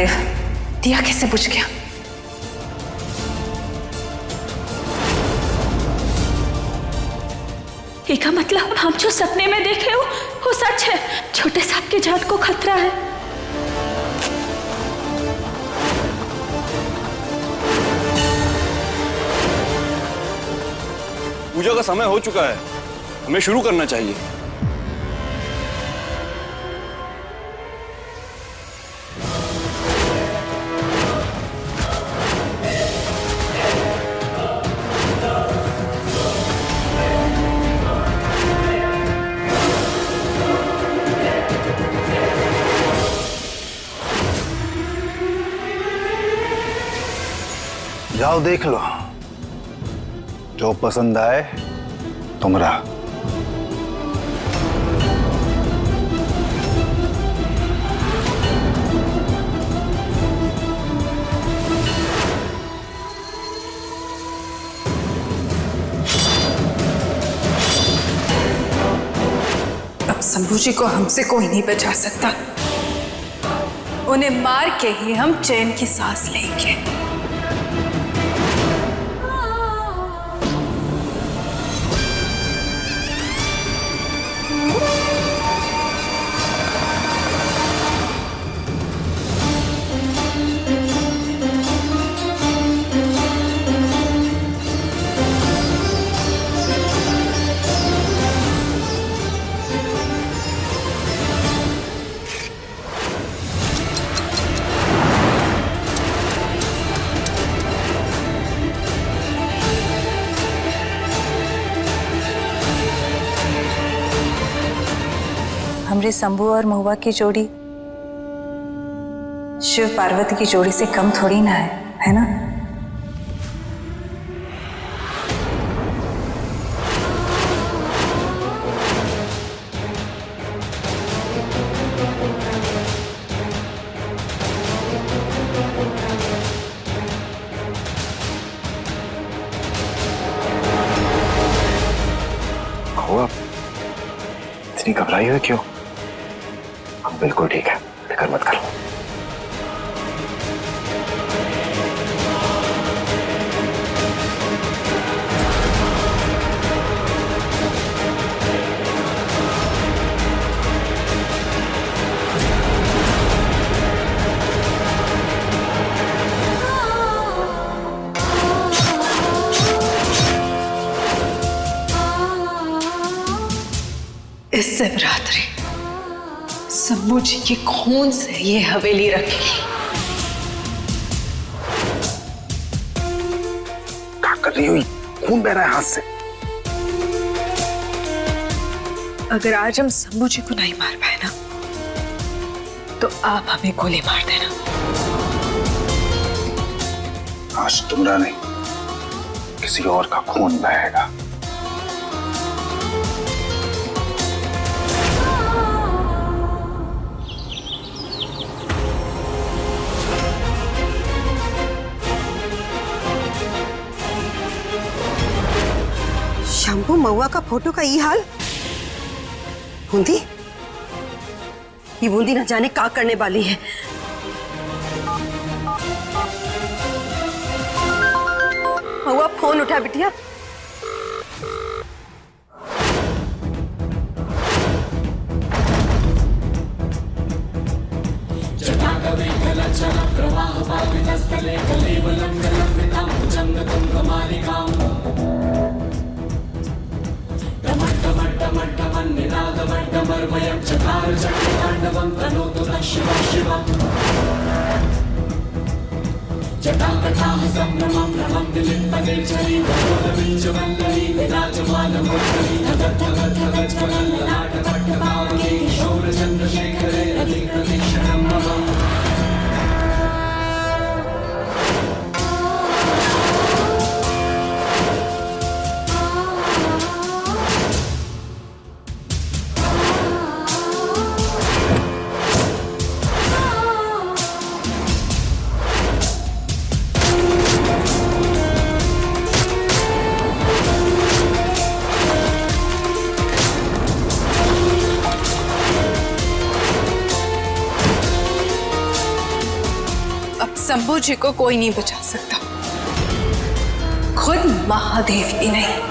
महादेव, दिया कैसे बुझ गया? इसका मतलब हम जो सपने में देखे हो वो सच है। छोटे सांप के जान को खतरा है। पूजा का समय हो चुका है, हमें शुरू करना चाहिए। जाओ देख लो, जो पसंद आए तुमरा। अब शंभू जी को हमसे कोई नहीं बचा सकता। उन्हें मार के ही हम चैन की सांस लेंगे। हमरे शंभू और महुआ की जोड़ी शिव पार्वती की जोड़ी से कम थोड़ी ना है ना? महुआ, इतनी घबराई हुई क्यों? हम बिल्कुल ठीक है, फिक्र मत करो। इस शिवरात्रि शंभू जी के खून से ये हवेली रखेगी। क्या कर रही हो? खून बह रहा है हाथ से। अगर आज हम शंभू जी को नहीं मार पाए ना, तो आप हमें गोली मार देना। आज तुमरा नहीं, किसी और का खून बहेगा। शंभू महुआ का फोटो का ये हाल। बूंदी, ये बूंदी न जाने क्या करने वाली है। महुआ फोन उठा बिटिया। अब शंभू जी को कोई नहीं बचा सकता, खुद महादेव भी नहीं।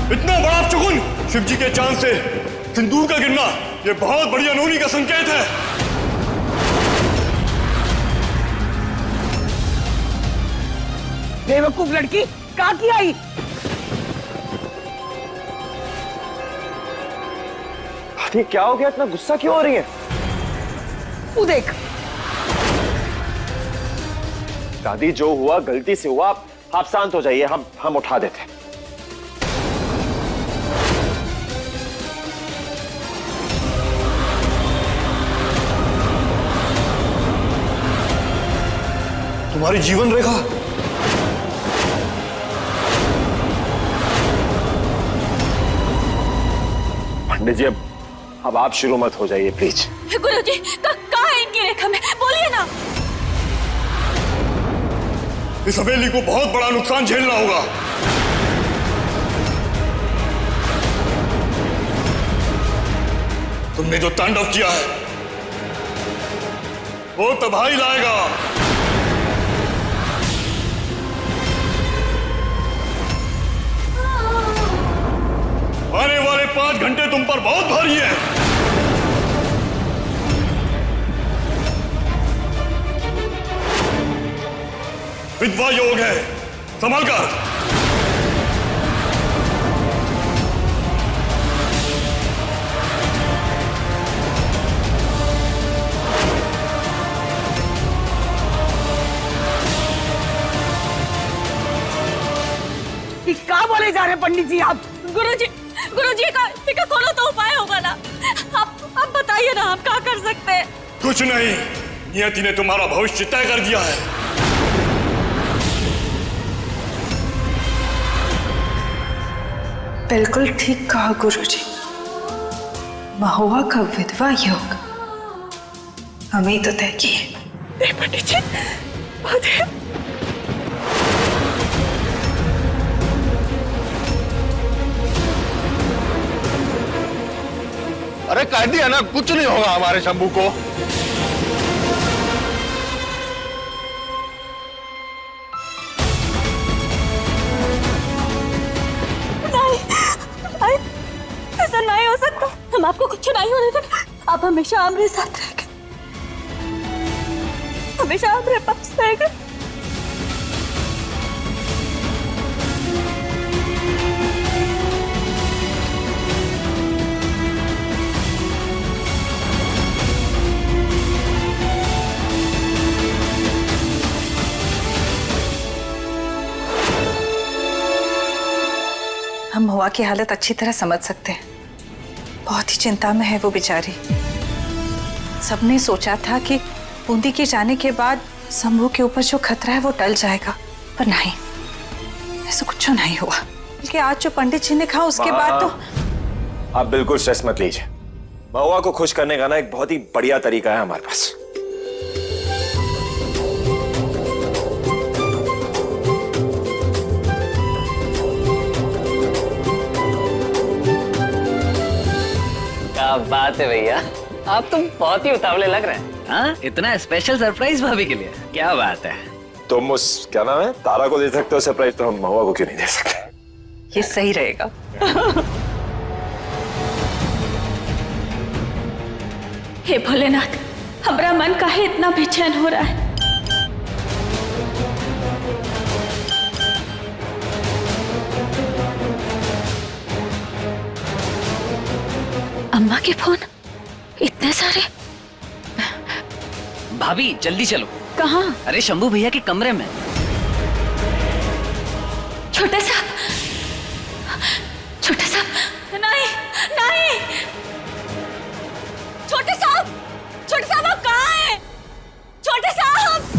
इतना बड़ा चुगुन शिव जी के चांद से सिंदूर का गिरना, ये बहुत बड़ी अनहोनी का संकेत है। बेवकूफ लड़की, कहाँ की आई? ये क्या हो गया? इतना गुस्सा क्यों हो रही है? तू देख। दादी, जो हुआ गलती से हुआ, आप शांत हो जाइए, हम उठा देते हैं। तुम्हारी जीवन रेखा। पंडित जी, अब आप शुरू मत हो जाइए प्लीज। गुरुजी, कहाँ है इनकी रेखा में? बोलिए ना। इस हवेली को बहुत बड़ा नुकसान झेलना होगा। तुमने जो तांडव किया है वो तबाही लाएगा। आने वाले 5 घंटे तुम पर बहुत भारी है। विधवा योग है, संभल कर। क्या बोले जा रहे पंडित जी आप? गुरुजी का कोनो तो उपाय होगा ना। आप बताइए ना, आप क्या कर सकते हैं? कुछ नहीं, नियति ने तुम्हारा भविष्य तय कर दिया है। बिल्कुल ठीक कहा गुरुजी, महुआ का विधवा योग हमें तो तय किए। पंडित जी, अरे कह दिया ना, कुछ नहीं होगा हमारे शंभू को। नहीं, ऐसा नहीं हो सकता। हम आपको कुछ नहीं होने देंगे। आप हमेशा हमारे साथ रहेंगे, हमेशा हमारे पास रहेंगे। हम महुआ की हालत अच्छी तरह समझ सकते हैं। बहुत ही चिंता में है वो बेचारी। सबने सोचा था कि बूंदी के जाने के बाद शंभू के ऊपर जो खतरा है वो टल जाएगा, पर नहीं, ऐसा कुछ नहीं हुआ। बल्कि आज जो पंडित जी ने कहा उसके बाद तो। आप बिल्कुल स्ट्रेस मत लीजिए। महुआ को खुश करने का ना एक बहुत ही बढ़िया तरीका है हमारे पास। बात है भैया, आप तो बहुत ही उतावले लग रहे हैं। हाँ, इतना स्पेशल सरप्राइज भाभी के लिए, क्या बात है। तुम उस क्या नाम है तारा को दे सकते हो सरप्राइज, तो हम महुआ को क्यों नहीं दे सकते? ये सही रहेगा। हे भोलेनाथ, हमारा मन काहे इतना बेचैन हो रहा है। अम्मा के फोन इतने सारे। भाभी जल्दी चलो। कहाँ? अरे शंभू भैया के कमरे में। छोटे साहब, छोटे साहब, नहीं नहीं, छोटे साहब, छोटे साहब आप कहाँ हैं? छोटे साहब।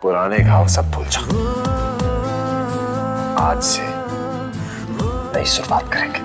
पुराने घाव सब भूल जाओ, आज से नई शुरुआत करेंगे।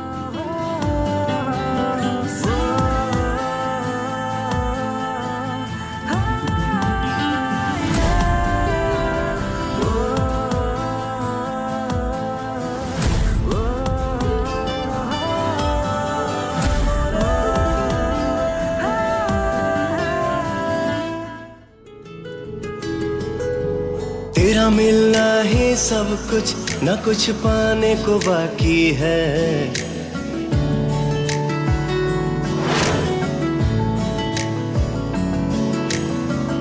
तेरा मिलना ही सब कुछ, न कुछ पाने को बाकी है।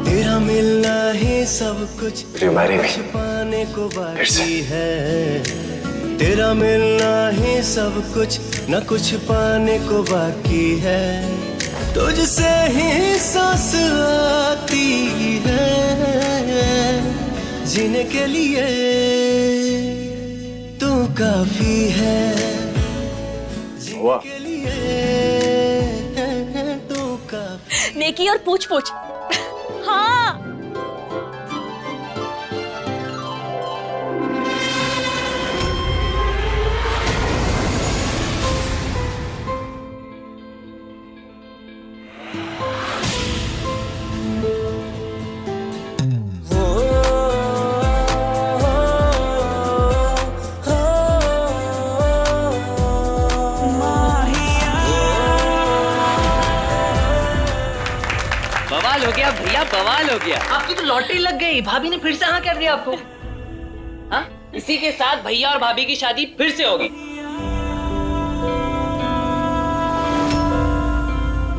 तेरा मिलना ही सब कुछ, न कुछ पाने को बाकी है। तेरा मिलना ही सब कुछ, न कुछ पाने को बाकी है। तुझसे ही सांस आती है, जीने के लिए तू काफी है। जीने के लिए तू काफी। नेकी और पूछ पूछ। हाँ, बवाल हो गया भैया, बवाल हो गया। आपकी तो लॉटरी लग गई, भाभी ने फिर से हाँ कर दिया आपको। हाँ, इसी के साथ भैया और भाभी की शादी फिर से होगी।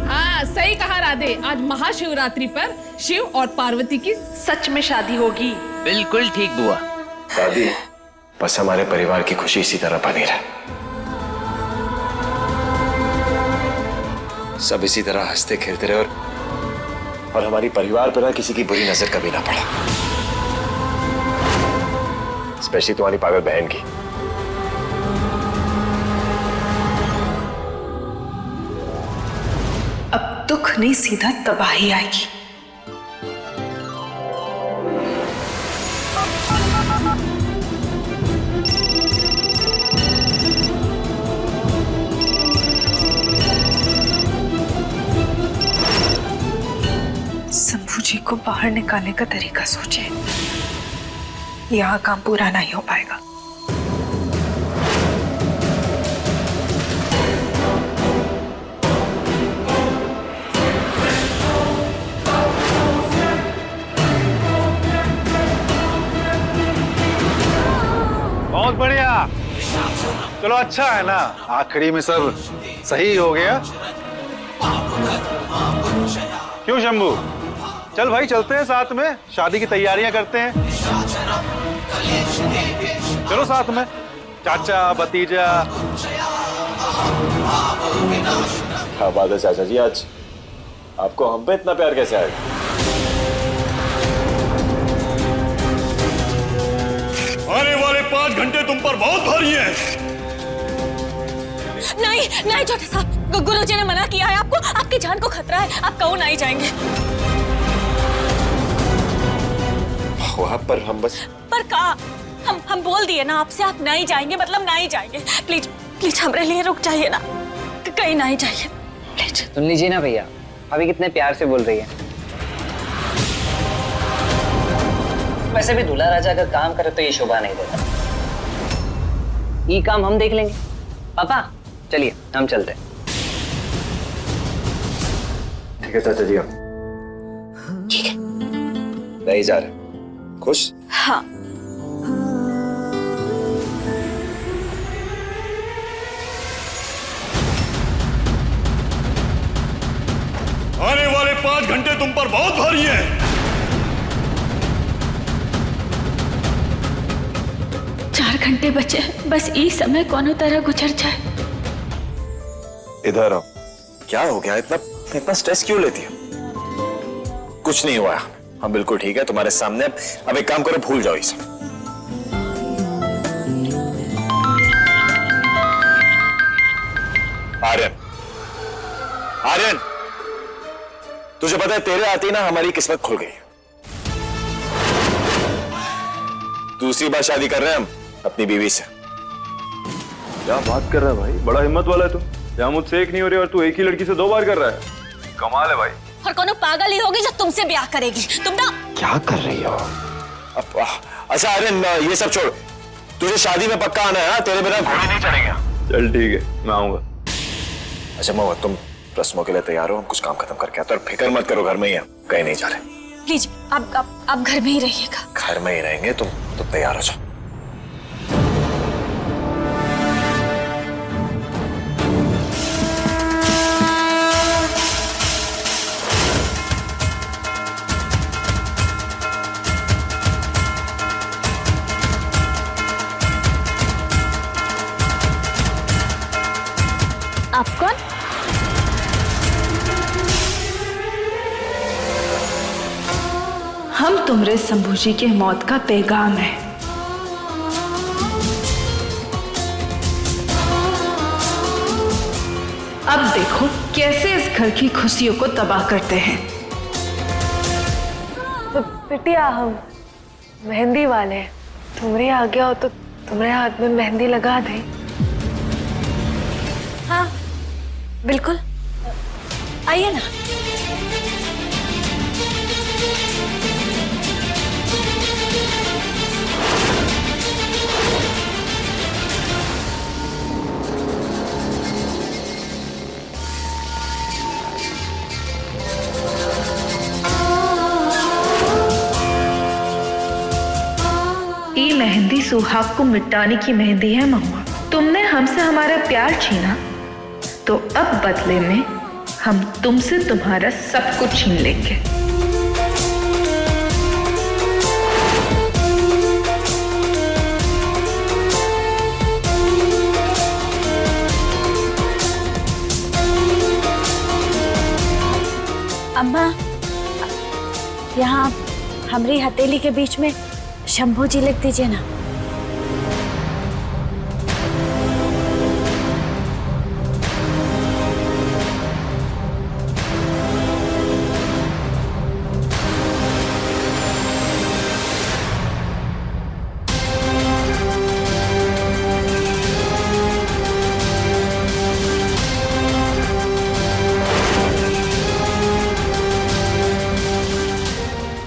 हाँ सही कहा राधे, आज महाशिवरात्रि पर शिव और पार्वती की सच में शादी होगी। बिल्कुल ठीक बुआ। दादी, बस हमारे परिवार की खुशी इसी तरह बनी रहे, सब इसी तरह हंसते खेलते रहे और हमारी परिवार पर ना किसी की बुरी नजर कभी ना पड़ा, स्पेशली तुम्हारी पागल बहन की। अब दुख नहीं सीधा तबाही आएगी। शंभू जी को बाहर निकालने का तरीका सोचे, यहाँ काम पूरा नहीं हो पाएगा। बहुत बढ़िया। चलो अच्छा है ना, आखिरी में सब सही हो गया। क्यों शंभू, चल भाई चलते हैं साथ में, शादी की तैयारियां करते हैं। चलो साथ में, चाचा भतीजा। क्या बात है चाचा जी, आज आपको हम पे इतना प्यार कैसे आएगा? आने वाले 5 घंटे तुम पर बहुत भारी हैं। नहीं नहीं छोटे साहब, गुरुजी ने मना किया है आपको, आपकी जान को खतरा है, आप कहो नहीं जाएंगे। वहां पर हम बस पर कहा, हम बोल दिए ना आपसे, आप नहीं जाएंगे मतलब नहीं जाएंगे। प्लीज प्लीज हमारे लिए रुक जाइए ना, कहीं नहीं जाइए प्लीज। सुन लीजिए ना भैया, अभी कितने प्यार से बोल रही है। वैसे भी दूल्हा राजा अगर काम करे तो ये शोभा नहीं देता। ये काम हम देख लेंगे। पापा चलिए हम चलते हैं। ठीक है चाचा जी, हम ठीक है। नहीं जा रहे, खुश? हाँ। आने वाले 5 घंटे तुम पर बहुत भारी हैं। 4 घंटे बचे, बस ये समय कोनो तरह गुजर जाए। इधर आओ। क्या हो गया, इतना स्ट्रेस क्यों लेती है? कुछ नहीं हुआ, हम बिल्कुल ठीक है तुम्हारे सामने। अब एक काम करो, भूल जाओ इसे। आर्यन, आर्यन, तुझे पता है तेरे आते ही ना हमारी किस्मत खुल गई। दूसरी बार शादी कर रहे हैं हम अपनी बीवी से। क्या बात कर रहा है भाई, बड़ा हिम्मत वाला है तू। यहाँ मुझसे एक नहीं हो रही और तू एक ही लड़की से 2 बार कर रहा है। कमाल है भाई। और कोनो पागल ही होगी जो तुमसे ब्याह करेगी। तुम ना क्या कर रही हो? अच्छा आर्यन, ये सब छोड़, तुझे शादी में पक्का आना है ना, तेरे बिना घोड़े नहीं चढ़ेंगे। चल ठीक है, मैं आऊंगा। अच्छा महुआ, तुम रस्मों के लिए तैयार हो? हम कुछ काम खत्म करके आते हैं। और फिक्र मत करो, घर में ही है, कहीं नहीं जा रहे। प्लीज आप घर में ही रहिएगा। घर में ही रहेंगे, तुम तैयार हो जाओ। आप कौन? हम तुमरे शंभू जी के मौत का पैगाम है। अब देखो कैसे इस घर की खुशियों को तबाह करते हैं। तो बिटिया, हम मेहंदी वाले, तुम्हारे आ गया हो तो तुम्हारे हाथ में मेहंदी लगा दे। हाँ बिल्कुल, आइए ना। ये मेहंदी सुहाग को मिटाने की मेहंदी है महुआ। तुमने हमसे हमारा प्यार छीना, तो अब बदले में हम तुमसे तुम्हारा सब कुछ छीन लेंगे। अम्मा, यहाँ हमारी हथेली के बीच में शंभू जी लिख दीजिए ना।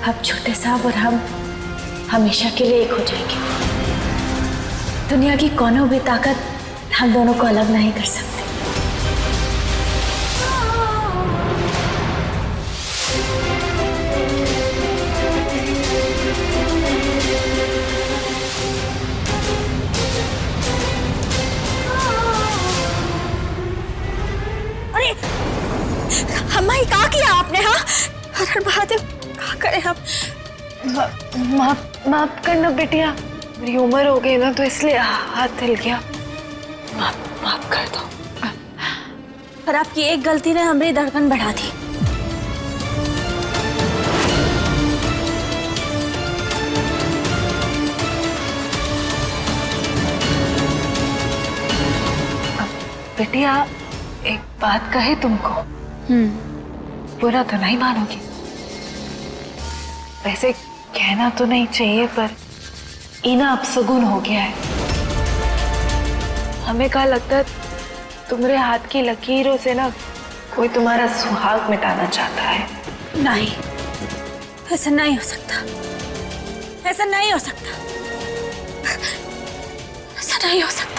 अब छोटे साहब और हम हमेशा के लिए एक हो जाएंगे। दुनिया की कोनो भी ताकत हम दोनों को अलग नहीं कर सकती। माफ करना बिटिया, मेरी उम्र हो गई ना तो इसलिए हाथ हिल गया। माफ कर दो। पर आपकी एक गलती ने हमारी धड़कन बढ़ा दी। बिटिया एक बात कहे तुमको, बुरा तो नहीं मानोगी? वैसे कहना तो नहीं चाहिए पर इना अपशगुन हो गया है। हमें क्या लगता है तुम्हारे हाथ की लकीरों से ना कोई तुम्हारा सुहाग मिटाना चाहता है। नहीं, ऐसा नहीं हो सकता, ऐसा नहीं हो सकता, ऐसा नहीं हो सकता।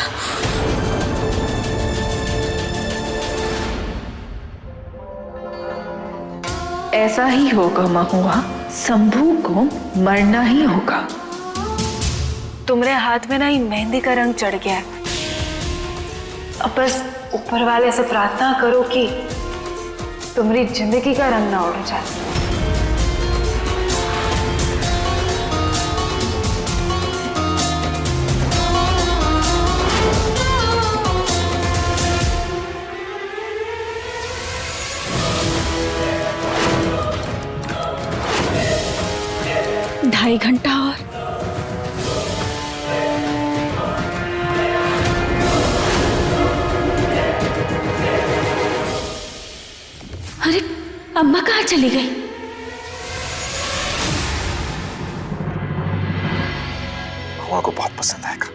ऐसा ही होगा महुआ, शंभू को मरना ही होगा। तुम्हारे हाथ में ना ही मेहंदी का रंग चढ़ गया है। अब बस ऊपर वाले से प्रार्थना करो कि तुम्हारी जिंदगी का रंग ना उड़ जाए। ढाई घंटा और अरे अम्मा कहाँ चली गई? महुआ को बहुत पसंद आएगा।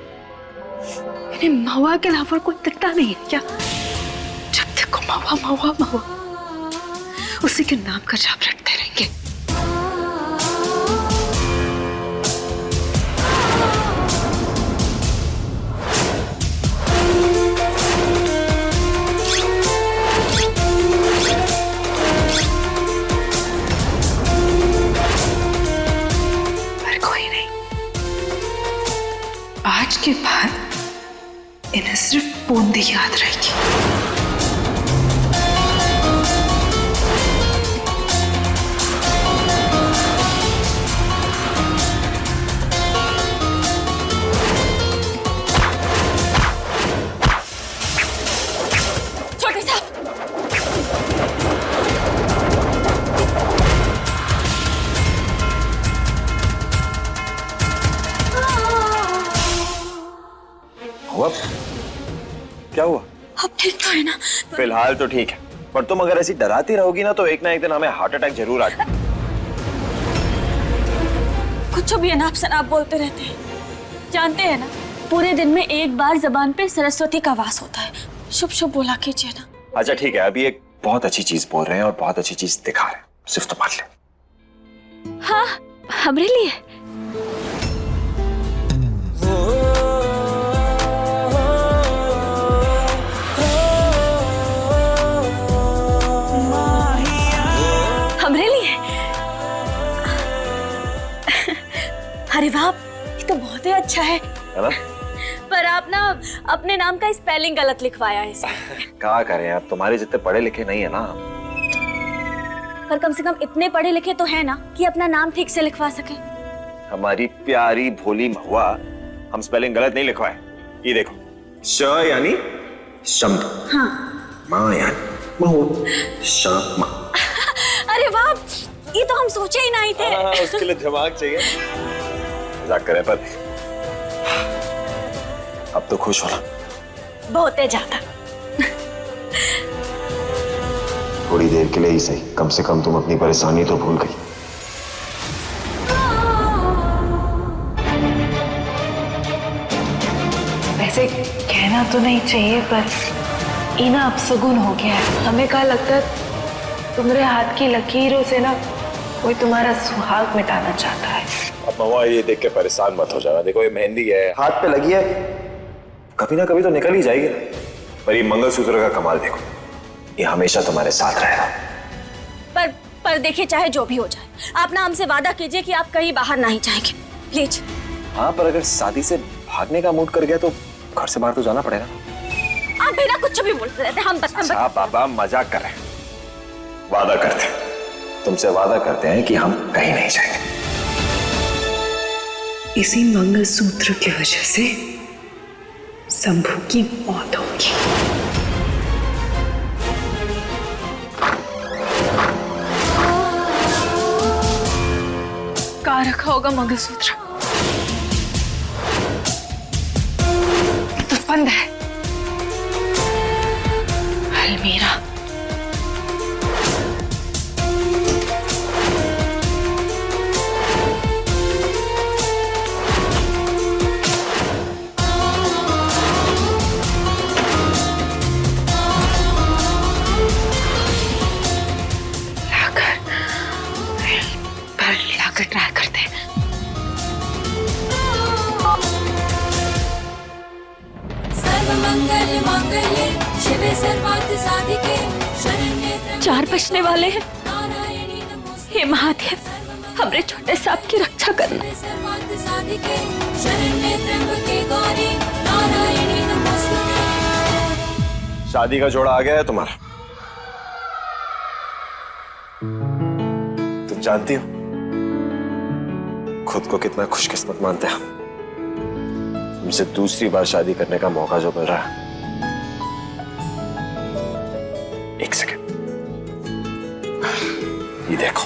इन्हें महुआ के अलावा कोई दिखता नहीं है क्या? जब देखो महुआ महुआ महुआ, उसी के नाम का जाप रटते रहेंगे। आज के बाद इन्हें सिर्फ बूंदी याद रहेगी। छोटे साहब, हुआ? क्या हुआ? अब ठीक तो है ना? फिलहाल तो ठीक है, पर तुम अगर ऐसी डराती रहोगी ना तो एक ना एक दिन हमें हार्ट अटैक जरूर आ जाएगा। कुछ भी अनाप शनाप बोलते रहते हैं। जानते हैं ना, पूरे दिन में एक बार जबान पे सरस्वती का वास होता है। शुभ शुभ बोला कीजिए ना। अच्छा ठीक है, अभी एक बहुत अच्छी चीज बोल रहे हैं और बहुत अच्छी चीज दिखा रहे हैं, सिर्फ तुम मान ले। हाँ, हमारे लिए। हमरे लिए? अरे वाह, ये तो बहुत ही अच्छा है ना? पर आप ना अपने नाम का स्पेलिंग गलत लिखवाया है इसमें। क्या करें, आप तुम्हारे जितने पढ़े लिखे नहीं है ना। पर कम से कम इतने पढ़े लिखे तो है ना कि अपना नाम ठीक से लिखवा सके। हमारी प्यारी भोली महुआ, हम स्पेलिंग गलत नहीं लिखवाए। ये देखो, श यानी शंभू, हाँ, माँ यानी महू, शामा। अरे वाह, ये तो हम सोचे ही नहीं थे। उसके लिए दिमाग चाहिए। मजाक करें, पर अब तो खुश हो ना? बहुत ज्यादा। थोड़ी देर के लिए ही सही, कम से कम तुम अपनी परेशानी तो भूल गई। वैसे कहना तो नहीं चाहिए पर इना अपशगुन हो गया है। हमें क्या लगता है तुम्हारे हाथ की लकीरों से ना कोई तुम्हारा सुहाग मिटाना चाहता है। अब महुआ ये देख के परेशान मत हो जाना। देखो ये मेहंदी है, हाथ पे लगी है, कभी ना कभी तो निकल ही जाएगी ना। पर ये मंगलसूत्र का कमाल देखो, ये हमेशा तुम्हारे साथ रहेगा। पर देखिए, चाहे जो भी हो जाए, आप ना हमसे वादा कीजिए कि आप कहीं बाहर नहीं जाएंगे, प्लीज। हाँ, पर अगर शादी से भागने का मूड कर गया तो घर से बाहर तो जाना पड़ेगा। आप बिना कुछ भी बोलते रहते, हम बस बाबा मजाक कर रहे हैं। वादा करते हैं, तुमसे वादा करते हैं कि हम कहीं नहीं जाएंगे। इसी मंगलसूत्र की वजह से शंभू की मौत होगी। कहाँ रखा होगा मंगलसूत्र? तो बंद है। अलमीरा। लाकर ट्राई करते हैं। सर्वमंगल मांगल्ये शिवे सर्वार्थ साधिके शरण्ये 4 बजने वाले हैं। हे महादेव, हमरे छोटे सांप की रक्षा करना। सर्वार्थ साधिके शरण्ये त्र्यंबके गौरी नारायणी नमोस्तुते। शादी का जोड़ा आ गया है तुम्हारा। तुम जानती हो खुद को कितना खुशकिस्मत मानते हैं हम। तुमसे दूसरी बार शादी करने का मौका जो मिल रहा है। एक सेकंड, ये देखो।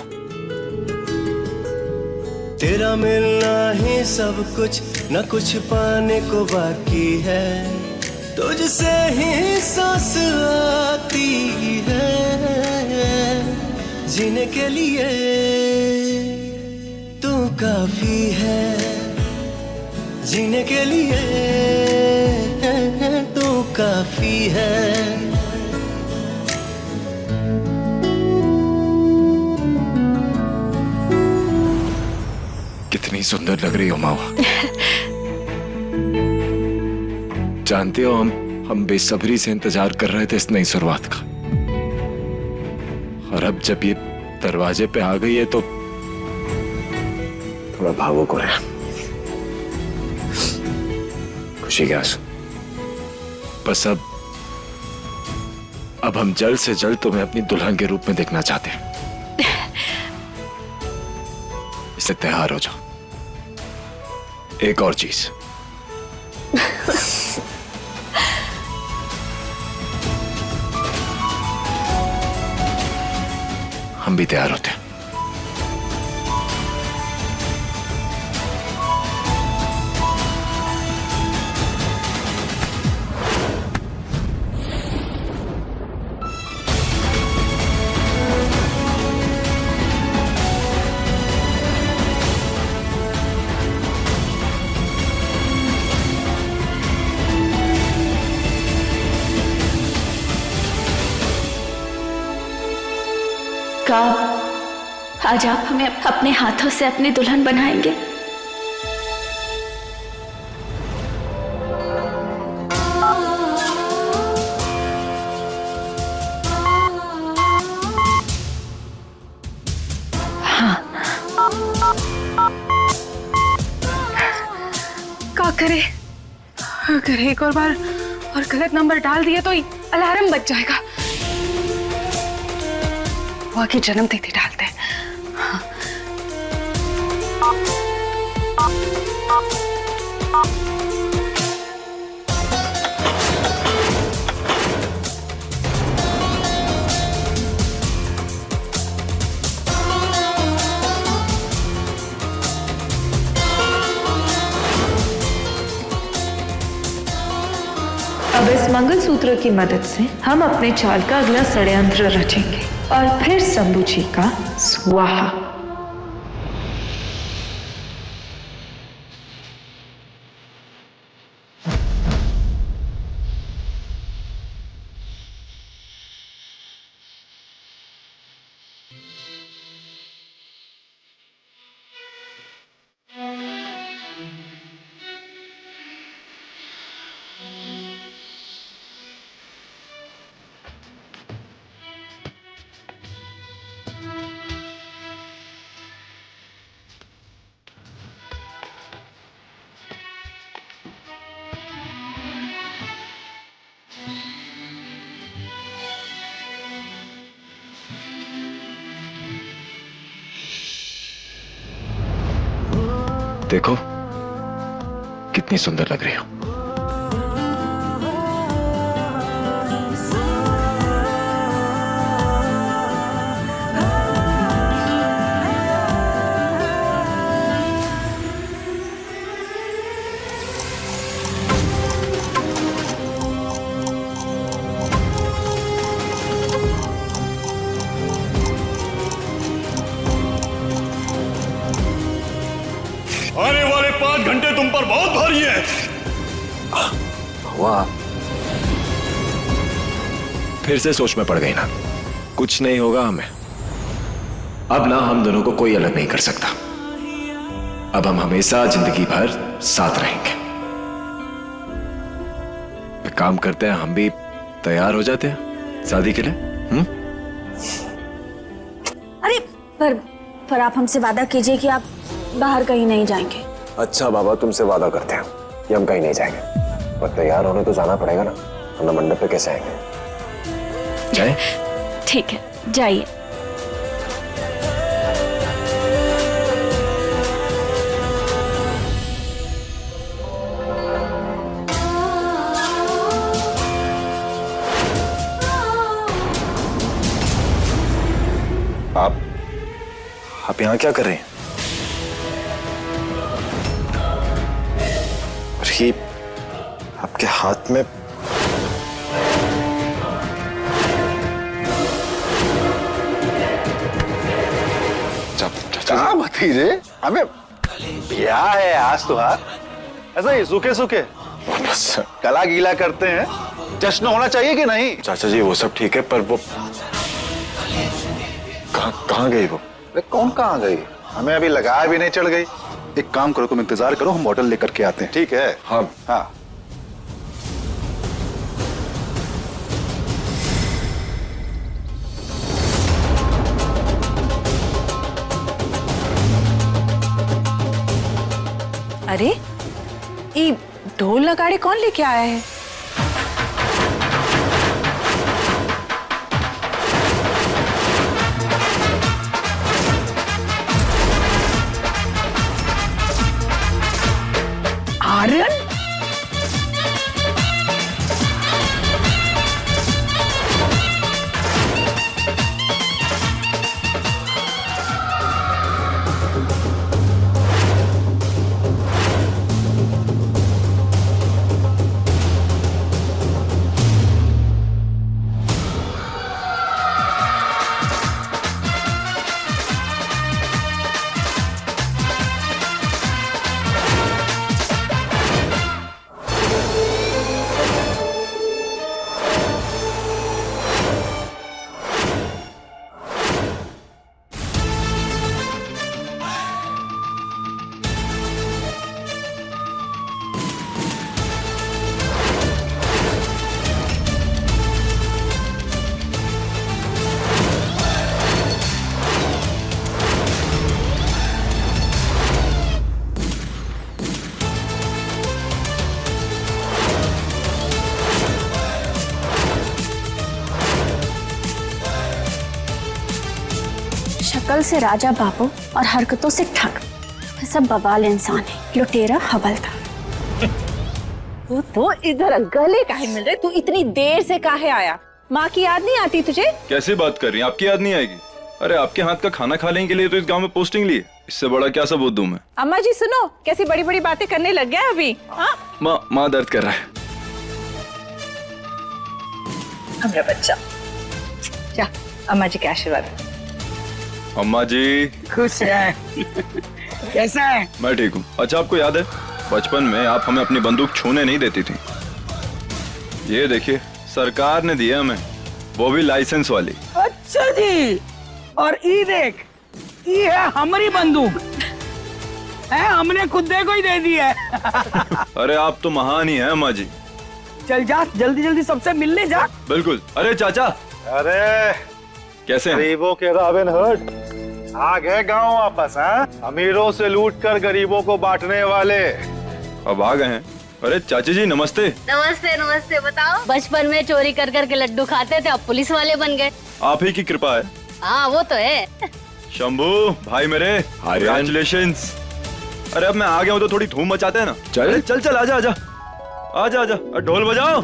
तेरा मिलना ही सब कुछ, न कुछ पाने को बाकी है। तुझसे ही सांस आती है, जीने के लिए तू काफी है। जीने के लिए तू काफी है। कितनी सुंदर लग रही हो मावा। जानते हो हम बेसब्री से इंतजार कर रहे थे इस नई शुरुआत का। और अब जब ये दरवाजे पे आ गई है तो थोड़ा भावुक हो रहा है। खुशी के आंसू। बस अब हम जल्द से जल्द तुम्हें अपनी दुल्हन के रूप में देखना चाहते हैं। इससे तैयार हो जाओ। एक और चीज, हम भी तैयार होते हैं। आज आप हमें अपने हाथों से अपनी दुल्हन बनाएंगे? हाँ। क्या करे? अगर एक और बार और गलत नंबर डाल दिया तो अलार्म बज जाएगा। बुआ की जन्म तिथि डालते हैं। अब इस मंगलसूत्र की मदद से हम अपने चाल का अगला षड्यंत्र रचेंगे और फिर शंभू जी का स्वाहा। देखो कितनी सुंदर लग रही हो। आने वाले 5 घंटे तुम पर बहुत भारी हैं। वाह, फिर से सोच में पड़ गई ना। कुछ नहीं होगा हमें। अब ना हम दोनों को कोई अलग नहीं कर सकता। अब हम हमेशा जिंदगी भर साथ रहेंगे। एक काम करते हैं, हम भी तैयार हो जाते हैं शादी के लिए। अरे पर आप हमसे वादा कीजिए कि आप बाहर कहीं नहीं जाएंगे। अच्छा बाबा, तुमसे वादा करते हैं कि हम कहीं नहीं जाएंगे, पर तैयार होने तो जाना पड़ेगा ना, वरना मंडप पे कैसे आएंगे। जाए? ठीक है, जाइए। आप यहाँ क्या कर रहे हैं? ये आपके हाथ में क्या भतीजे, हमें ब्याह है आज तो। हाँ, ऐसा ही सूखे सूखे बस गला गीला करते हैं। जश्न होना चाहिए कि नहीं? चाचा जी वो सब ठीक है, पर वो कहाँ गई वो? अरे कौन कहाँ गई? हमें अभी लगाया भी नहीं चढ़ गई। एक काम करो, तुम इंतजार करो, हम बॉटल लेकर के आते हैं। ठीक है? हाँ हाँ। अरे ये ढोल नगाड़े कौन लेके आया है? आर्यन? शक्ल से राजा बाबू और हरकतों से ठग, सब बवाल इंसान है, लुटेरा हवलदार। तू तो इधर गले काहे मिल रहे? तू इतनी देर से काहे आया? माँ की याद नहीं आती तुझे? कैसी बात कर रही हैं? आपकी याद नहीं आएगी? अरे आपके हाथ का खाना खाने के लिए तो इस गांव में पोस्टिंग ली है। इससे बड़ा क्या सबूत दूं मैं? अम्मा जी सुनो, कैसी बड़ी बड़ी बातें करने लग गया अभी। हाँ? माँ दर्द कर रहा है। हमारा बच्चा, जा अम्मा जी के आशीर्वाद। अम्मा जी खुश है। कैसा है? मैं ठीक हूँ। अच्छा आपको याद है बचपन में आप हमें अपनी बंदूक छूने नहीं देती थी? ये देखिए सरकार ने दिया हमें, वो भी लाइसेंस वाली। अच्छा जी, और ई देख, ये है हमारी बंदूक है, हमने खुद को ही दे दी है। अरे आप तो महान ही हैं अम्मा जी। चल जा, जल्दी जल्दी सबसे मिलने जा। बिल्कुल। अरे चाचा, अरे कैसे हैं? गरीबों के रॉबिन हुड आ गए गांव वापस। हाँ, अमीरों से लूटकर गरीबों को बांटने वाले अब आ गए हैं। अरे चाची जी नमस्ते। नमस्ते नमस्ते। बताओ, बचपन में चोरी कर कर के लड्डू खाते थे, अब पुलिस वाले बन गए। आप ही की कृपा है। हाँ वो तो है। शंभू भाई मेरे, कांग्रेचुलेशंस। अरे अब मैं आ गया हूँ तो थोड़ी धूम मचाते हैं ना। चल चल चल, आजा आजा आजा आजा, ढोल बजाओ।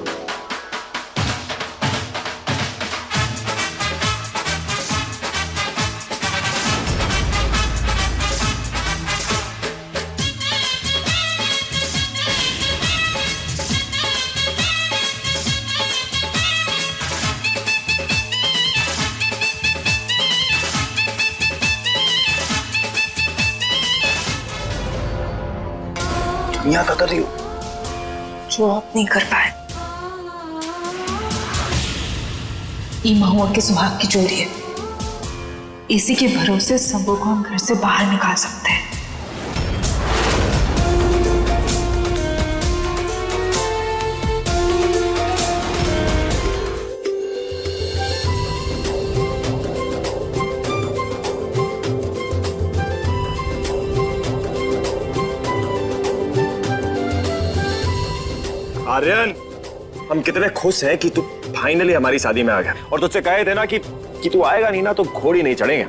यहाँ क्या कर रही हो? जो आप नहीं कर पाए, ये महुआ के सुहाग की चोरी है। इसी के भरोसे शंभू को हम घर से बाहर निकाल सकते हैं। आर्यन, हम कितने खुश हैं कि तू फाइनली हमारी शादी में आ गया। और तुझसे कहे थे ना कि तू आएगा नहीं ना तो घोड़ी नहीं चढ़ेंगे।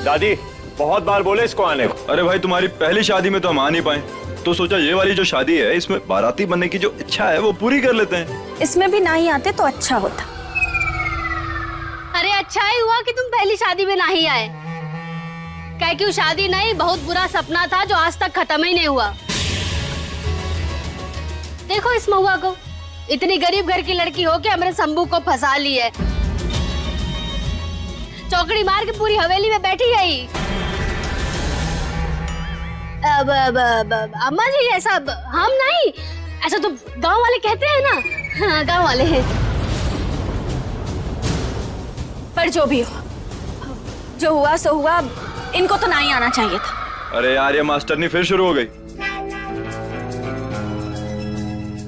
दादी बहुत बार बोले इसको आने को। अरे भाई, तुम्हारी पहली शादी में तो हम आ नहीं पाए, तो सोचा ये वाली जो शादी है इसमें बाराती बनने की जो इच्छा है वो पूरी कर लेते हैं। इसमें भी नहीं आते तो अच्छा होता। अरे अच्छा ही हुआ कि तुम पहली शादी में नहीं आए। क्या कि शादी नहीं, बहुत बुरा सपना था जो आज तक खत्म ही नहीं हुआ। देखो इस महुआ को, इतनी गरीब घर की लड़की हो के हमारे शंभू को फंसा ली है। चौकड़ी मार के पूरी हवेली में बैठी गई। अम्मा जी ऐसा हम नहीं, ऐसा तो गांव वाले कहते हैं ना। हाँ, गांव वाले हैं। पर जो भी हो, जो हुआ सो हुआ। इनको तो नहीं आना चाहिए था। अरे यार, ये मास्टरनी फिर शुरू हो गई।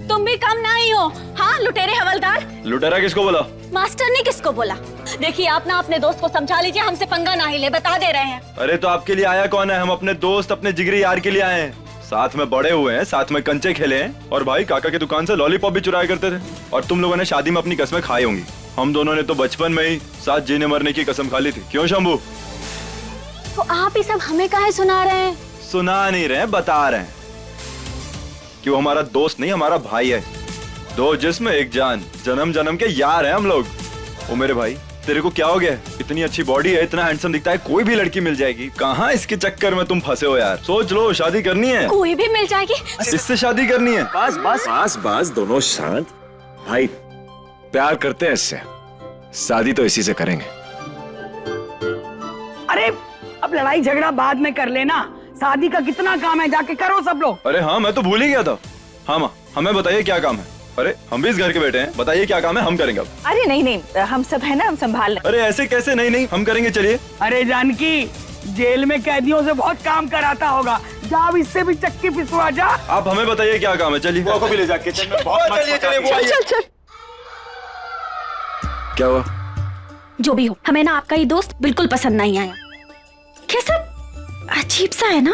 तुम भी कम नहीं हो। हाँ, लुटेरे हवलदार। लुटेरा किसको बोला? मास्टर ने किसको बोला? देखिए, आप ना अपने दोस्त को समझा लीजिए, हमसे पंगा ना ही ले, बता दे रहे हैं। अरे तो आपके लिए आया कौन है? हम अपने दोस्त, अपने जिगरी यार के लिए आए हैं। साथ में बड़े हुए हैं, साथ में कंचे खेले हैं, और भाई काका की दुकान से लॉलीपॉप भी चुराया करते थे। और तुम लोगों ने शादी में अपनी कसमें खाई होंगी। हम दोनों ने तो बचपन में ही साथ जीने मरने की कसम खा ली थी। क्यों शंभू? तो आप ये सब हमें काहे सुना रहे हैं? सुना नहीं रहे, बता रहे हैं कि वो हमारा दोस्त नहीं, हमारा भाई है। दो जिस्म एक जान, जन्म जन्म के यार हैं हम लोग। ओ मेरे भाई, तेरे को क्या हो गया? इतनी अच्छी बॉडी है, इतना हैंडसम दिखता है, कोई भी लड़की मिल जाएगी। कहाँ इसके चक्कर में तुम फंसे हो यार? सोच लो, शादी करनी है। कोई भी मिल जाएगी, इससे शादी करनी है। बस बस बस बस, दोनों शांत। भाई प्यार करते हैं इससे, शादी तो इसी से करेंगे। अरे अब लड़ाई झगड़ा बाद में कर लेना, शादी का कितना काम है, जाके करो सब लोग। अरे हाँ, मैं तो भूल ही गया था। हाँ माँ, हमें बताइए क्या काम है। अरे हम भी इस घर के बेटे हैं, बताइए क्या काम है, हम करेंगे अब। अरे नहीं नहीं, हम सब है ना, हम संभाल। अरे ऐसे कैसे? नहीं नहीं, हम करेंगे, चलिए। अरे जानकी, जेल में कैदियों से बहुत काम कराता होगा, जा इससे भी चक्की पिसवा जा। आप हमें बताइए क्या काम है, चलिए। वो को भी ले जाके चलिए चलिए, चल चल। क्या हुआ? जो भी हो, हमें ना आपका ये दोस्त बिल्कुल पसंद नहीं आया। कैसा अजीब सा है ना।